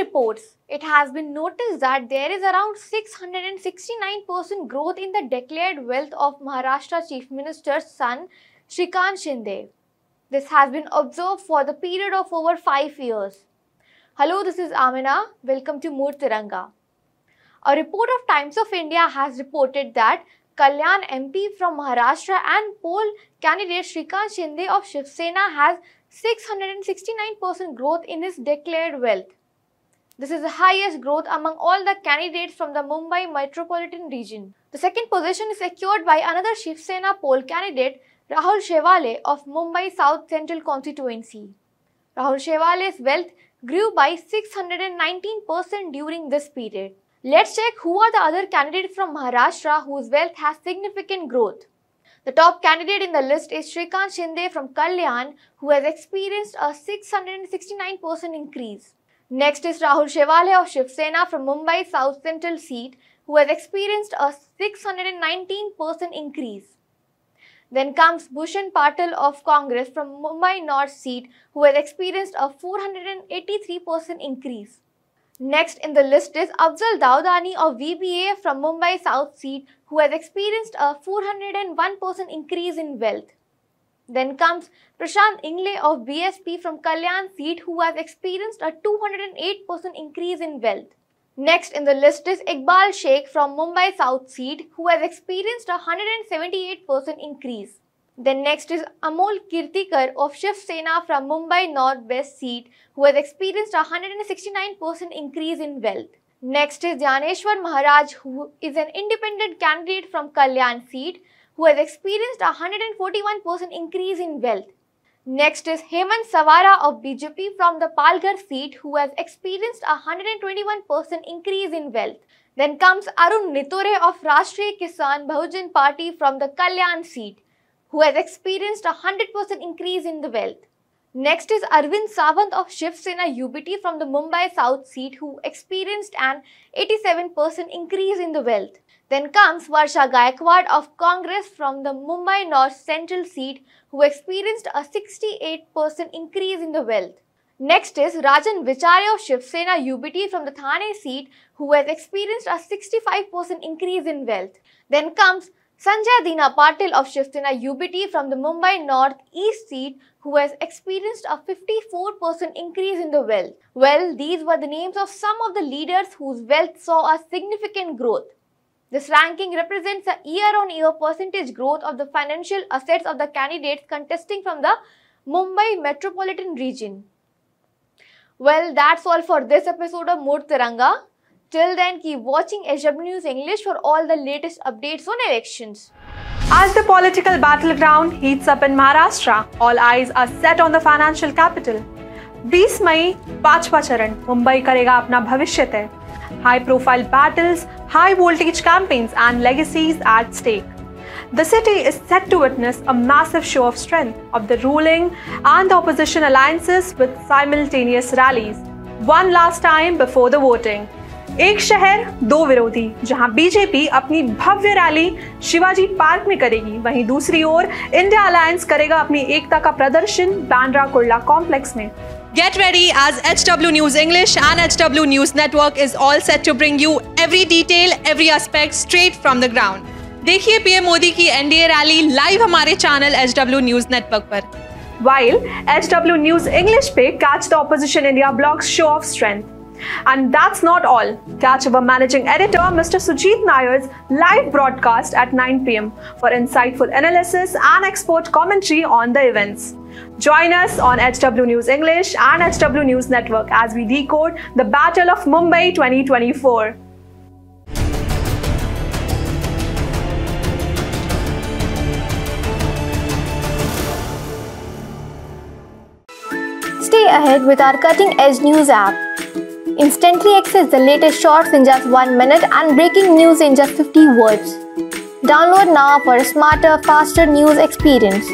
reports, it has been noticed that there is around 669% growth in the declared wealth of Maharashtra Chief Minister's son, Shrikant Shinde. This has been observed for the period of over 5 years. Hello, this is Amina. Welcome to Mood Tiranga. A report of Times of India has reported that Kalyan MP from Maharashtra and poll candidate Shrikant Shinde of Shiv Sena has 669% growth in his declared wealth. This is the highest growth among all the candidates from the Mumbai metropolitan region. The second position is secured by another Shiv Sena poll candidate, Rahul Shewale of Mumbai South Central constituency. Rahul Shewale's wealth grew by 619% during this period. Let's check who are the other candidates from Maharashtra whose wealth has significant growth. The top candidate in the list is Shrikant Shinde from Kalyan, who has experienced a 669% increase. Next is Rahul Shewale of Shiv Sena from Mumbai South Central seat, who has experienced a 619% increase. Then comes Bhushan Patil of Congress from Mumbai North seat, who has experienced a 483% increase. Next in the list is Afzal Dawdani of VBA from Mumbai South seat, who has experienced a 401% increase in wealth. Then comes Prashant Ingle of BSP from Kalyan seat, who has experienced a 208% increase in wealth. Next in the list is Iqbal Sheikh from Mumbai South seat, who has experienced a 178% increase. Then next is Amol Kirtikar of Shiv Sena from Mumbai North West seat, who has experienced a 169% increase in wealth. Next is Dhyaneshwar Maharaj, who is an independent candidate from Kalyan seat, who has experienced a 141% increase in wealth. Next is Hemant Savara of BJP from the Palghar seat, who has experienced a 121% increase in wealth. Then comes Arun Nitore of Rashtriya Kisan Bahujan Party from the Kalyan seat, who has experienced a 100% increase in the wealth. Next is Arvind Sawant of Shiv Sena UBT from the Mumbai South seat, who experienced an 87% increase in the wealth. Then comes Varsha Gaikwad of Congress from the Mumbai North Central seat, who experienced a 68% increase in the wealth. Next is Rajan Vicharya of Shiv Sena UBT from the Thane seat, who has experienced a 65% increase in wealth. Then comes Sanjay Dina Patil of Shiv Sena UBT from the Mumbai North East seat, who has experienced a 54% increase in the wealth. Well, these were the names of some of the leaders whose wealth saw a significant growth. This ranking represents a year-on-year percentage growth of the financial assets of the candidates contesting from the Mumbai metropolitan region. Well, that's all for this episode of Mood Tiranga. Till then, keep watching HW News English for all the latest updates on elections. As the political battleground heats up in Maharashtra, all eyes are set on the financial capital. 20 मई 5वां चरण मुंबई करेगा अपना भविष्य तय. High-profile battles, high-voltage campaigns, and legacies at stake. The city is set to witness a massive show of strength of the ruling and the opposition alliances with simultaneous rallies. One last time before the voting. एक शहर दो विरोधी, जहां BJP अपनी भव्य rally Shivaji park में करेगी, वहीं दूसरी ओर इंडिया अलायंस करेगा अपनी एकता का प्रदर्शन बांद्रा कुर्ला कॉम्प्लेक्स में. Get ready as HW News English and HW News Network is all set to bring you every detail, every aspect straight from the ground. देखिए पीएम मोदी की एनडीए रैली लाइव हमारे channel HW News Network पर. While HW News English पे catch the opposition India blog's show of strength. And that's not all. Catch our managing editor Mr. Sujit Nair's live broadcast at 9 p.m. for insightful analysis and expert commentary on the events. Join us on HW News English and HW News Network as we decode the Battle of Mumbai 2024. Stay ahead with our cutting-edge news app. Instantly access the latest shorts in just 1 minute and breaking news in just 50 words. Download now for a smarter, faster news experience.